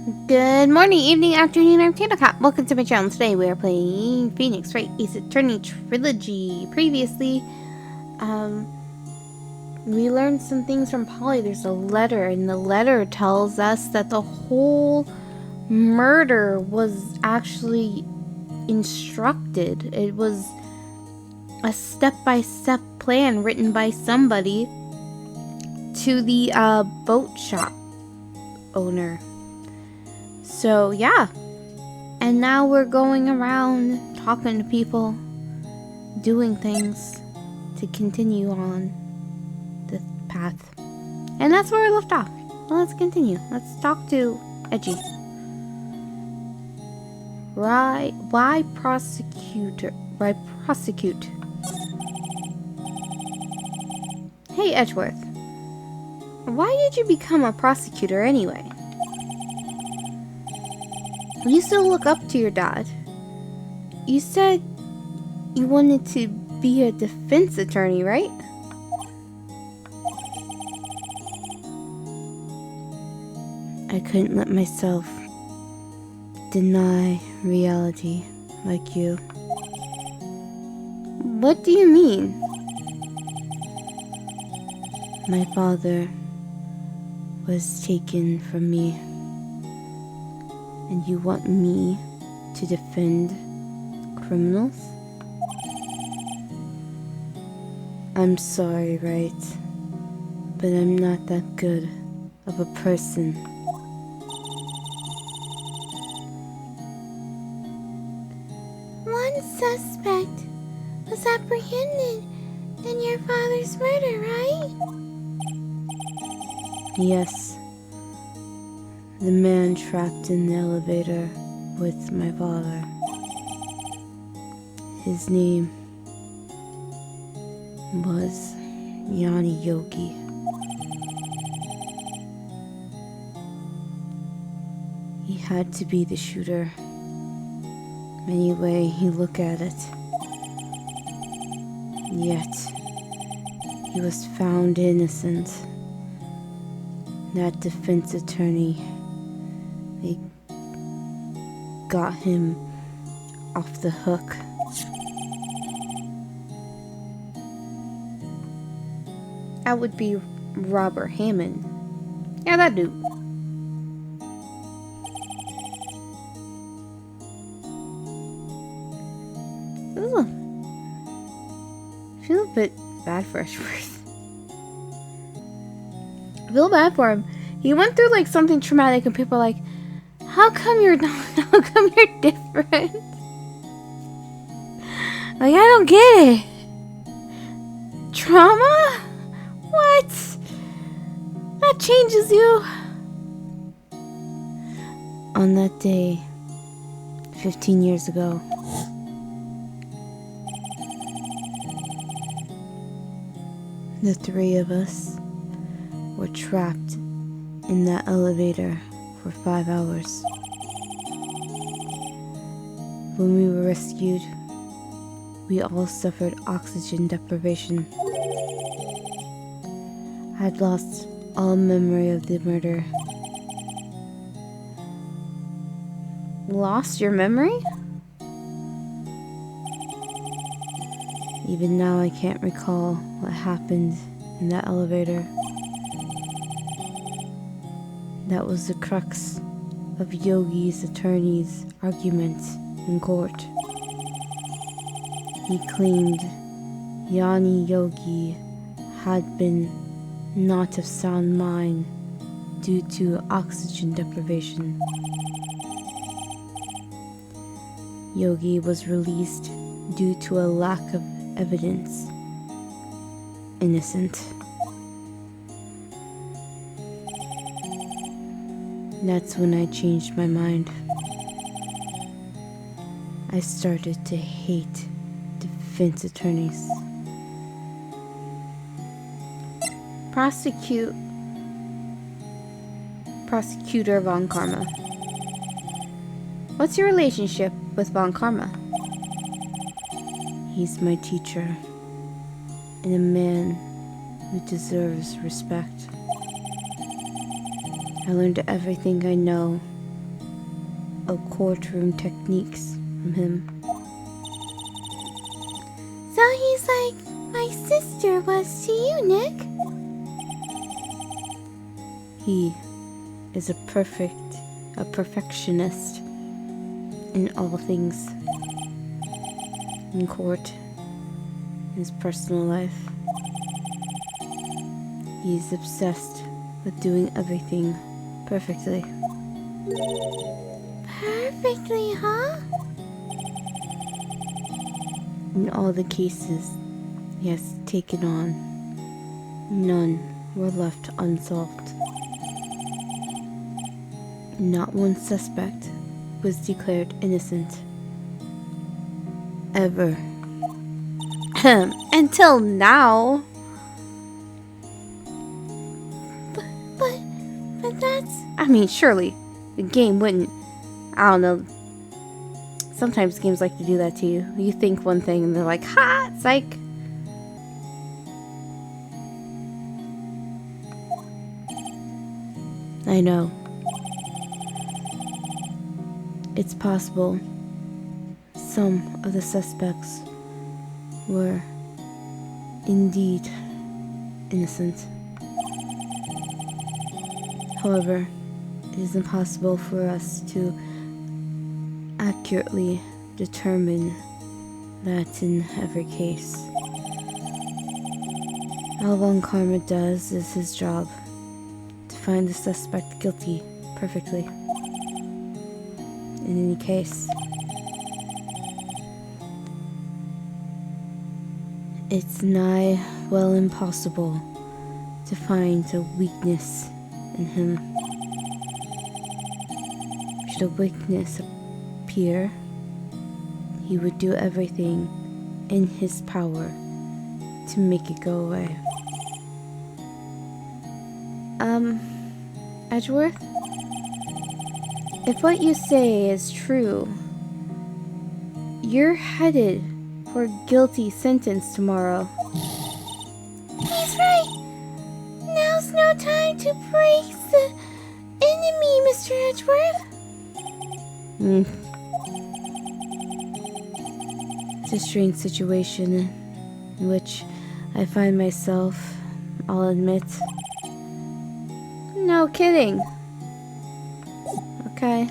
Good morning, evening, afternoon, I'm Tana Cat. Welcome to my channel. Today we are playing Phoenix Wright Ace Attorney Trilogy. Previously, we learned some things from Polly. There's a letter, and the letter tells us that the whole murder was actually instructed. It was a step-by-step plan written by somebody to the boat shop owner. So, yeah. And now we're going around talking to people, doing things to continue on the path. And that's where we left off. Well, let's continue. Let's talk to Edgy. Right. Why prosecute? Hey, Edgeworth. Why did you become a prosecutor anyway? You still look up to your dad. You said you wanted to be a defense attorney, right? I couldn't let myself deny reality like you. What do you mean? My father was taken from me. And you want me to defend criminals? I'm sorry, right? But I'm not that good of a person. One suspect was apprehended in your father's murder, right? Yes. The man trapped in the elevator with my father. His name was Yanni Yogi. He had to be the shooter. Any way you look at it. Yet, he was found innocent. That defense attorney, they got him off the hook. That would be Robert Hammond. Yeah, that dude. Ooh. I feel a bit bad for Edgeworth. I feel bad for him. He went through like something traumatic and people are like, how come you're different? Like, I don't get it. Trauma? What? That changes you. On that day, 15 years ago, the three of us were trapped in that elevator for 5 hours. When we were rescued, we all suffered oxygen deprivation. I'd lost all memory of the murder. Lost your memory? Even now I can't recall what happened in that elevator. That was the crux of Yogi's attorney's argument in court. He claimed Yanni Yogi had been not of sound mind due to oxygen deprivation. Yogi was released due to a lack of evidence. Innocent. That's when I changed my mind. I started to hate defense attorneys. Prosecutor Von Karma. What's your relationship with Von Karma? He's my teacher, and a man who deserves respect. I learned everything I know of courtroom techniques from him. So he's like my sister was to you, Nick? He is a perfectionist in all things. In court, in his personal life. He's obsessed with doing everything perfectly. Perfectly, huh? In all the cases he has taken on, none were left unsolved. Not one suspect was declared innocent. Ever. Until now. But that's... I mean, surely the game wouldn't... I don't know. Sometimes games like to do that to you. You think one thing and they're like, ha! Psych! I know. It's possible some of the suspects were indeed innocent. However, it is impossible for us to accurately determine that in every case. All Von Karma does is his job, to find the suspect guilty perfectly. In any case, it's nigh well impossible to find a weakness in him. Should a weakness appear, he would do everything in his power to make it go away. Edgeworth? If what you say is true, you're headed for a guilty sentence tomorrow. He's right! Now's no time to praise the enemy, Mr. Edgeworth. It's a strange situation in which I find myself, I'll admit. No kidding. Okay.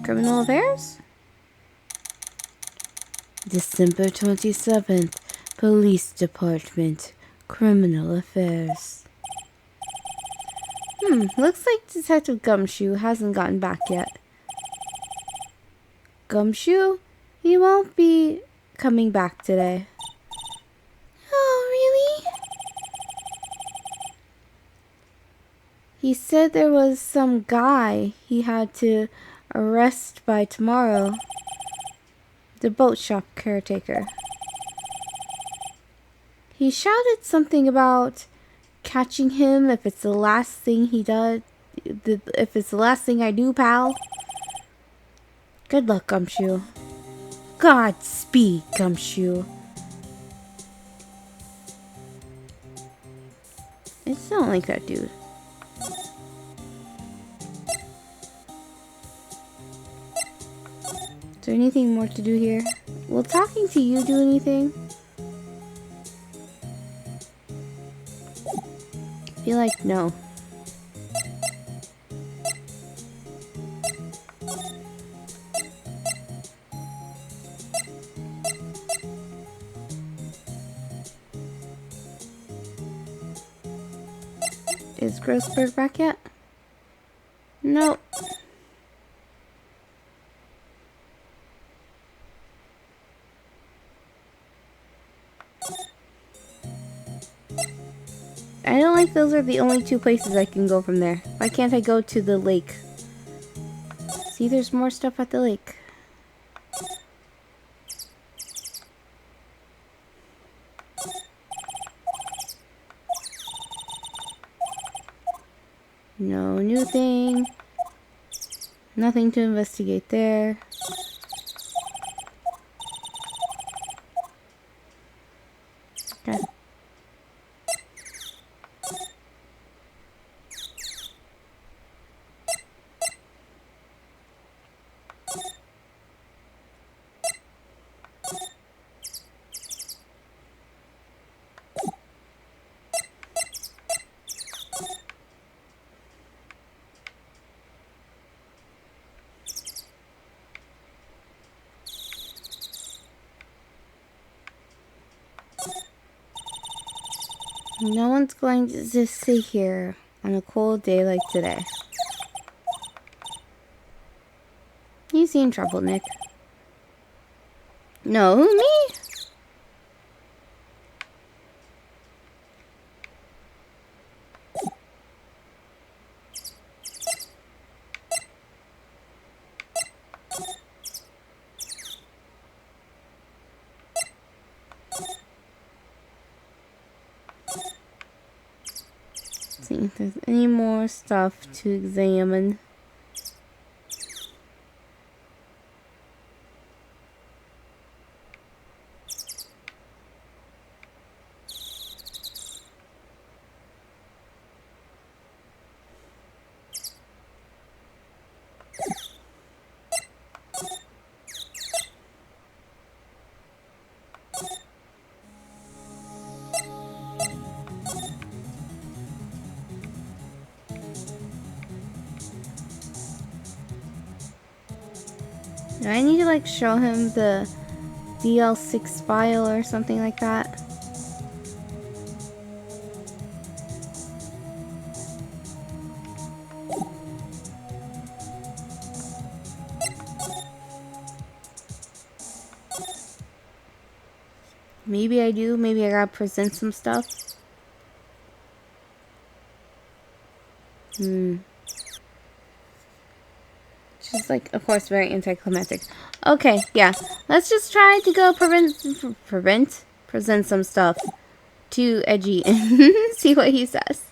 Criminal affairs? December 27th, Police Department, Criminal Affairs. Looks like Detective Gumshoe hasn't gotten back yet. Gumshoe? He won't be coming back today. Oh, really? He said there was some guy he had to arrest by tomorrow. The boat shop caretaker. He shouted something about catching him if it's the last thing he does. If it's the last thing I do, pal. Good luck, Gumshoe. Godspeed, Gumshoe. It's not like that dude. Is there anything more to do here? Will talking to you do anything? I feel like no. Is Grossberg back yet? Nope. I don't like those are the only two places I can go from there. Why can't I go to the lake? See, there's more stuff at the lake. No new thing. Nothing to investigate there. Okay. No one's going to just sit here on a cold day like today. You seem trouble, Nick. No, who, me? See if there's any more stuff to examine. Do I need to like show him the DL6 file or something like that? Maybe I do. Maybe I gotta present some stuff. She's like, of course, very anticlimactic. Okay, yeah. Let's just try to go present some stuff to Edgy and see what he says.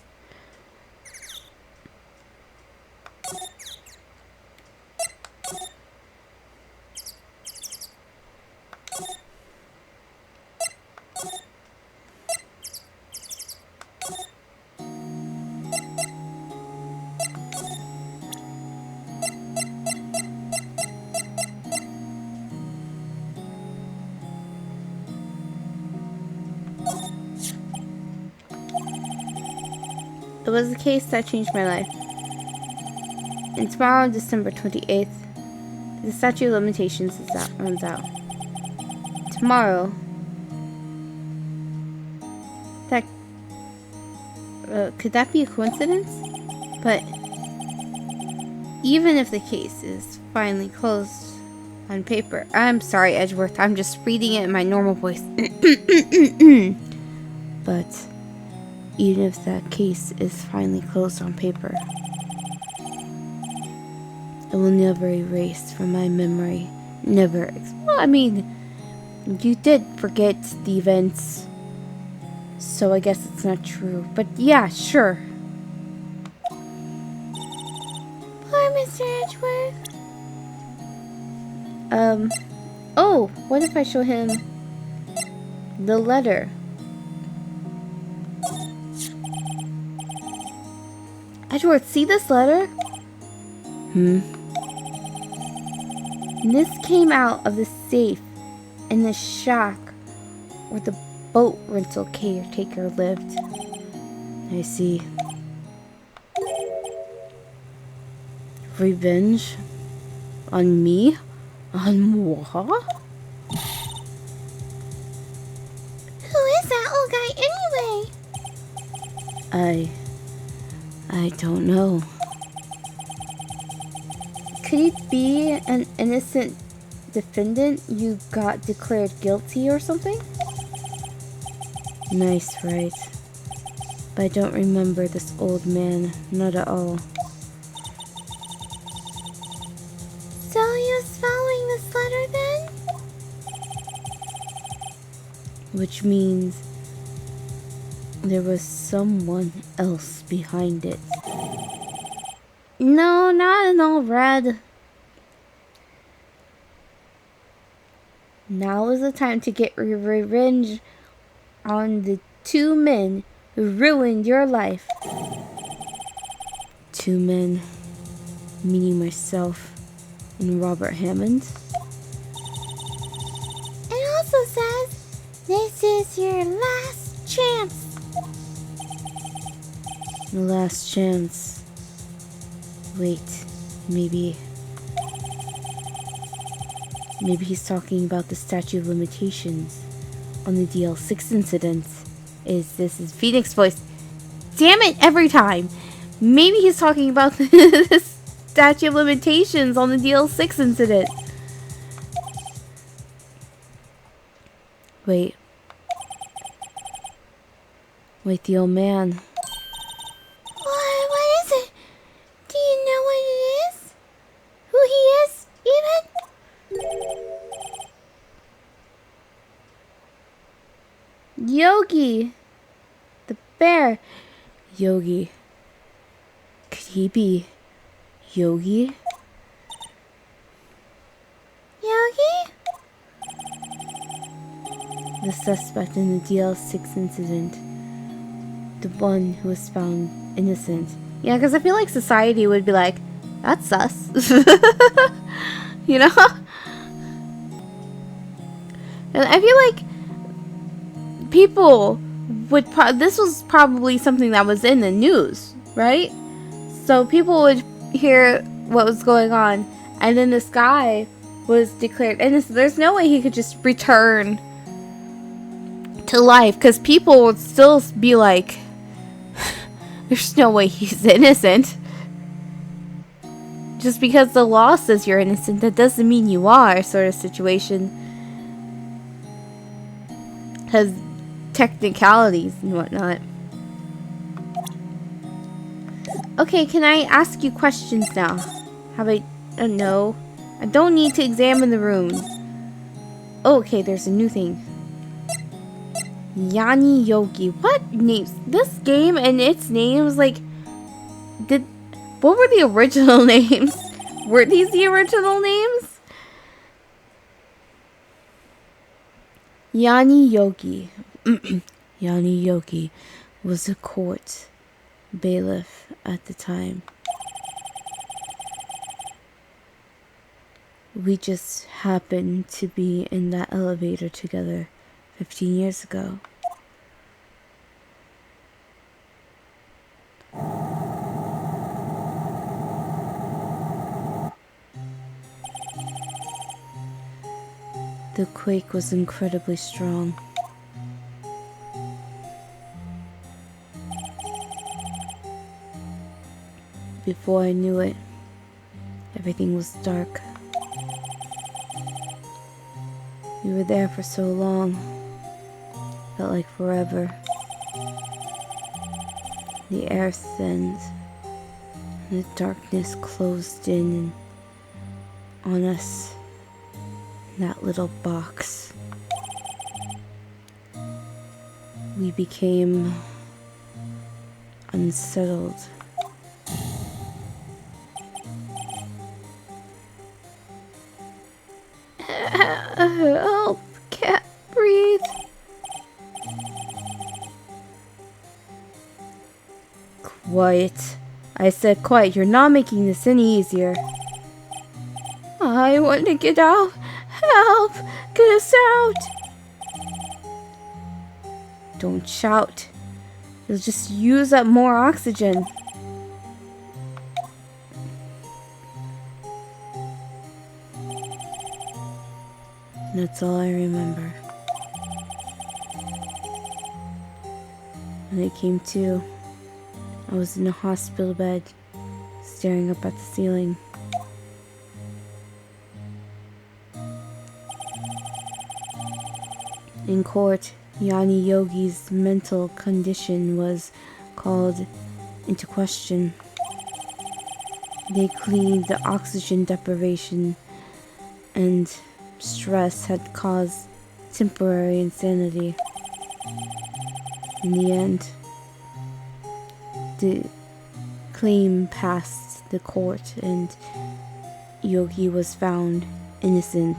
It was a case that changed my life. And tomorrow, December 28th, the statute of limitations runs out. Tomorrow, that could that be a coincidence? But even if the case is finally closed on paper, I'm sorry, Edgeworth, I'm just reading it in my normal voice. But even if that case is finally closed on paper, it will never erase from my memory. Never. Well, I mean, you did forget the events, so I guess it's not true. But yeah, sure. Poor Mr. Edgeworth. Oh, what if I show him the letter? Edgeworth, see this letter? This came out of the safe in the shack where the boat rental caretaker lived. I see. Revenge? On me? On moi? Who is that old guy anyway? I don't know. Could it be an innocent defendant you got declared guilty or something? Nice, right? But I don't remember this old man, not at all. So he was following this letter then? Which means there was someone else behind it. No, not in all red. Now is the time to get revenge on the two men who ruined your life. Two men, meaning myself and Robert Hammond. It also says, this is your last chance. The last chance. Wait, maybe he's talking about the statute of limitations on the DL6 incident. This is Phoenix voice. Damn it, every time. Maybe he's talking about the statute of limitations on the DL6 incident. Wait, the old man. What is it? Do you know what it is? Who he is, even? Yogi! The bear. Yogi. Could he be Yogi? Yogi? The suspect in the DL6 incident. The one who was found innocent. Yeah, because I feel like society would be like, that's sus. You know? And I feel like people would this was probably something that was in the news, right? So people would hear what was going on, and then this guy was declared innocent. There's no way he could just return to life, because people would still be like, there's no way he's innocent. Just because the law says you're innocent, that doesn't mean you are, sort of situation. Has technicalities and whatnot. Okay, can I ask you questions now? No. I don't need to examine the room. Oh, okay, there's a new thing. Yani Yogi. What names? This game and its names, like, what were the original names? Were these the original names? Yani Yogi. Yani Yogi was a court bailiff at the time. We just happened to be in that elevator together 15 years ago. The quake was incredibly strong. Before I knew it, everything was dark. We were there for so long. Felt like forever. The air thinned, and the darkness closed in on us in that little box. We became unsettled. Help, can't breathe. Quiet. I said quiet. You're not making this any easier. I want to get out. Help! Get us out! Don't shout. You'll just use up more oxygen. That's all I remember. When I came to, I was in a hospital bed, staring up at the ceiling. In court, Yani Yogi's mental condition was called into question. They claimed the oxygen deprivation and stress had caused temporary insanity. In the end, the claim passed the court and Yogi was found innocent.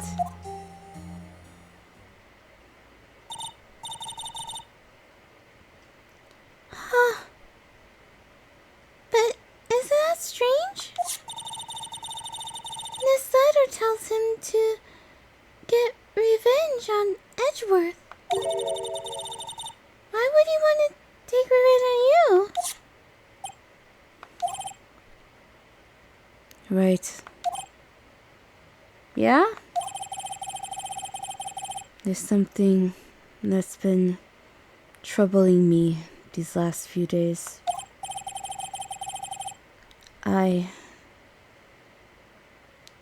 around Edgeworth. Why would he want to take revenge on you? Right. Yeah? There's something that's been troubling me these last few days. I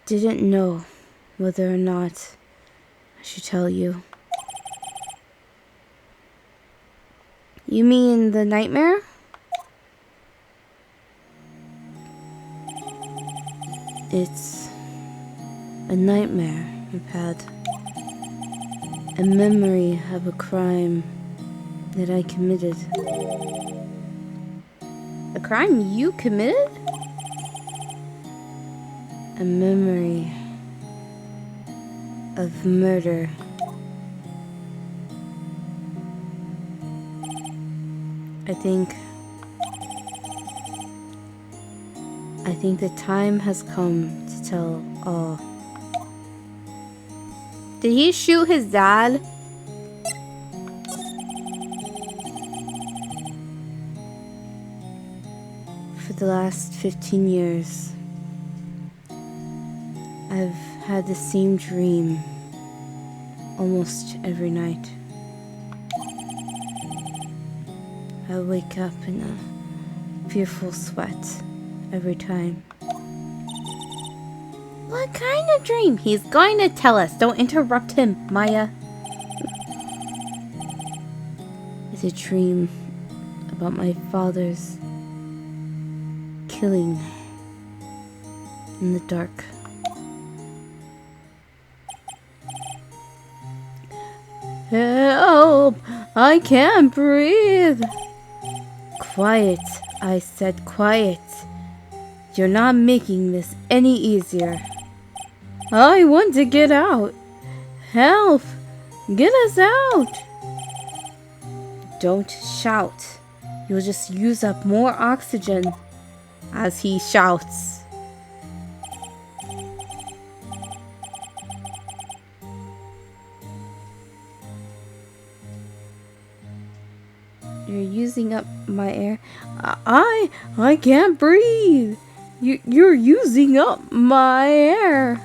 didn't know whether or not I should tell you. You mean the nightmare? It's a nightmare I've had. A memory of a crime that I committed. A crime you committed? A memory of murder. I think the time has come to tell all. Did he shoot his dad? For the last 15 years, I've had the same dream almost every night. I wake up in a fearful sweat every time. What kind of dream? He's going to tell us. Don't interrupt him, Maya. It's a dream about my father's killing in the dark. Help! I can't breathe! Quiet, I said quiet. You're not making this any easier. I want to get out. Help! Get us out! Don't shout. You'll just use up more oxygen as he shouts. You're using up my air. I can't breathe. You're using up my air.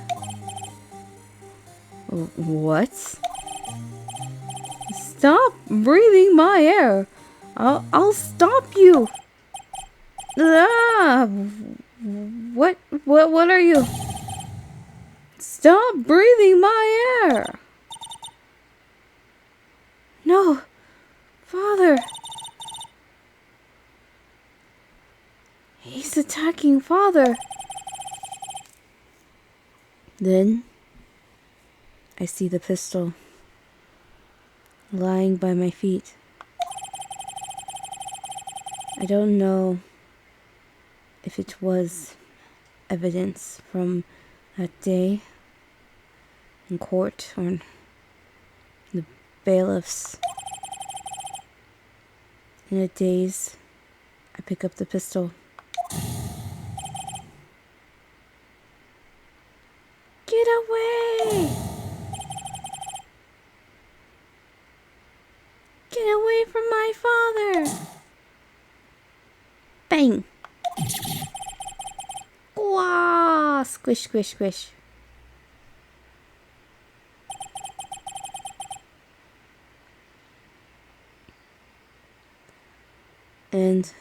What? Stop breathing my air. I'll stop you. Ah, what are you? Stop breathing my air. No, Father. He's attacking Father. Then I see the pistol lying by my feet. I don't know if it was evidence from that day in court or the bailiffs. In a daze, I pick up the pistol. Get away! Get away from my father! Bang! Wah! Squish, squish, squish. And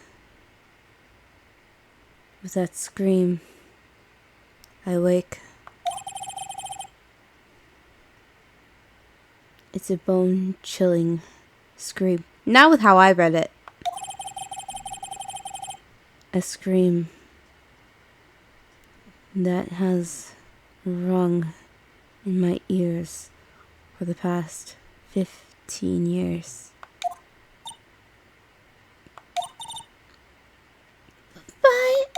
with that scream, I wake. It's a bone-chilling scream. Not with how I read it. A scream that has rung in my ears for the past 15 years. But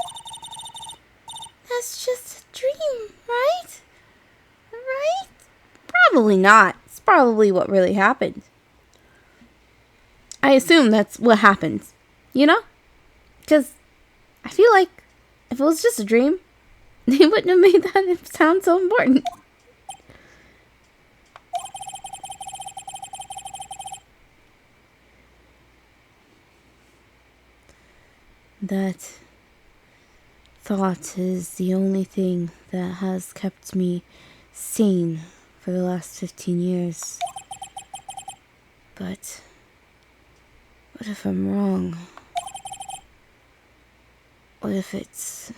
that's just a dream, right? Right? Probably not. It's probably what really happened. I assume that's what happens. You know? Because I feel like if it was just a dream, they wouldn't have made that sound so important. That thought is the only thing that has kept me sane for the last 15 years. But what if I'm wrong? What if it's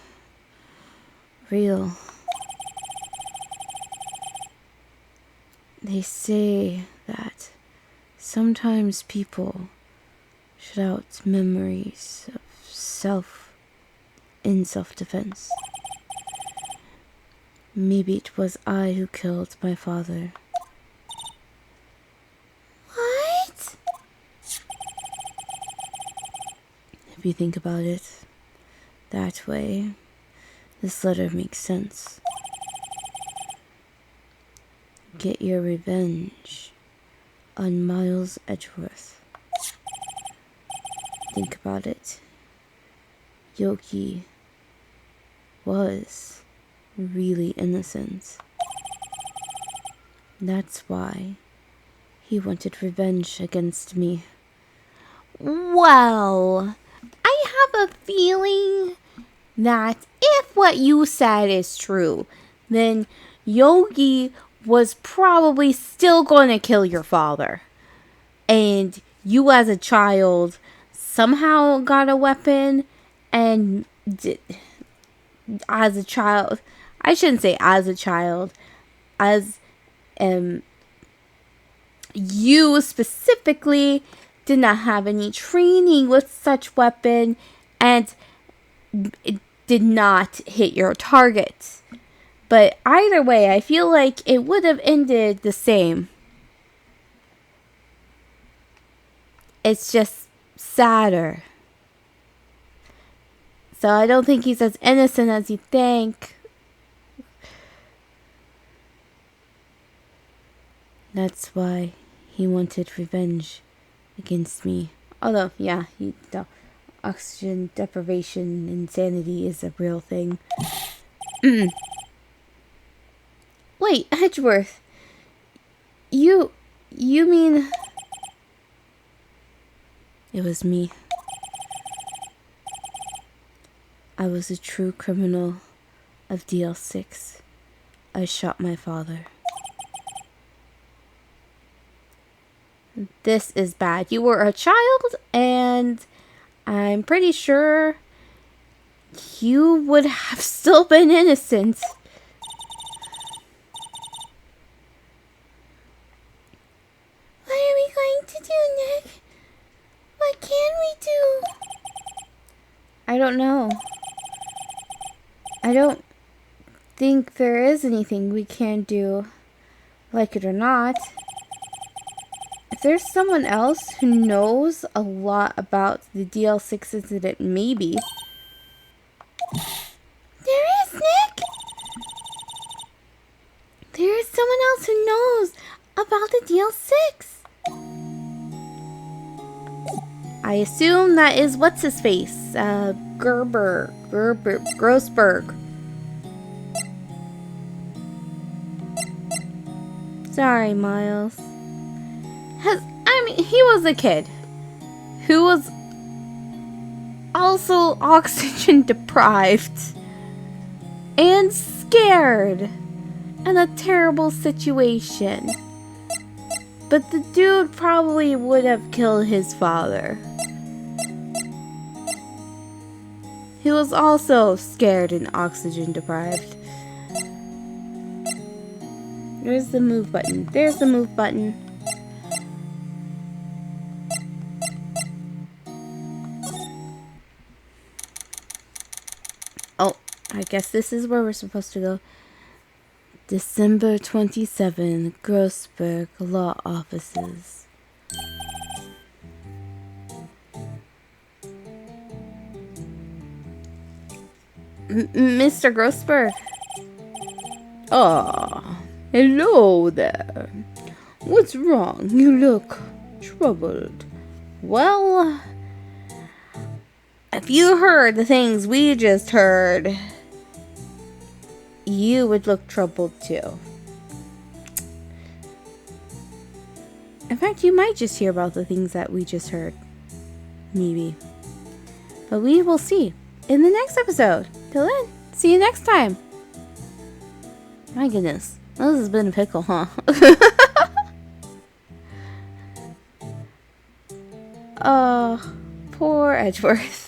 real? They say that sometimes people shout out memories of in self-defense. Maybe it was I who killed my father. What? If you think about it that way, this letter makes sense. Get your revenge on Miles Edgeworth. Think about it. Yogi was really innocent. That's why he wanted revenge against me. Well, I have a feeling that if what you said is true, then Yogi was probably still going to kill your father. And you as a child somehow got a weapon and as a child, I shouldn't say as a child, as you specifically did not have any training with such weapon and it did not hit your target. But either way, I feel like it would have ended the same. It's just sadder. So I don't think he's as innocent as you think. That's why he wanted revenge against me. Although, yeah, oxygen deprivation insanity is a real thing. Wait, Edgeworth. You mean... It was me. I was a true criminal of DL6. I shot my father. This is bad. You were a child, and I'm pretty sure you would have still been innocent. What are we going to do, Nick? What can we do? I don't know. I don't think there is anything we can do, like it or not. If there's someone else who knows a lot about the DL6 incident, maybe. There is, Nick! There is someone else who knows about the DL6. I assume that is what's-his-face, Grossberg. Sorry, Miles. He was a kid who was also oxygen deprived and scared in a terrible situation. But the dude probably would have killed his father. He was also scared and oxygen deprived. There's the move button. There's the move button. Oh, I guess this is where we're supposed to go. December 27, Grossberg Law Offices. Mr. Grossberg. Ah, hello there. What's wrong? You look troubled. Well, if you heard the things we just heard, you would look troubled too. In fact, you might just hear about the things that we just heard. Maybe. But we will see in the next episode. Till then, see you next time. My goodness, this has been a pickle, huh? Poor Edgeworth.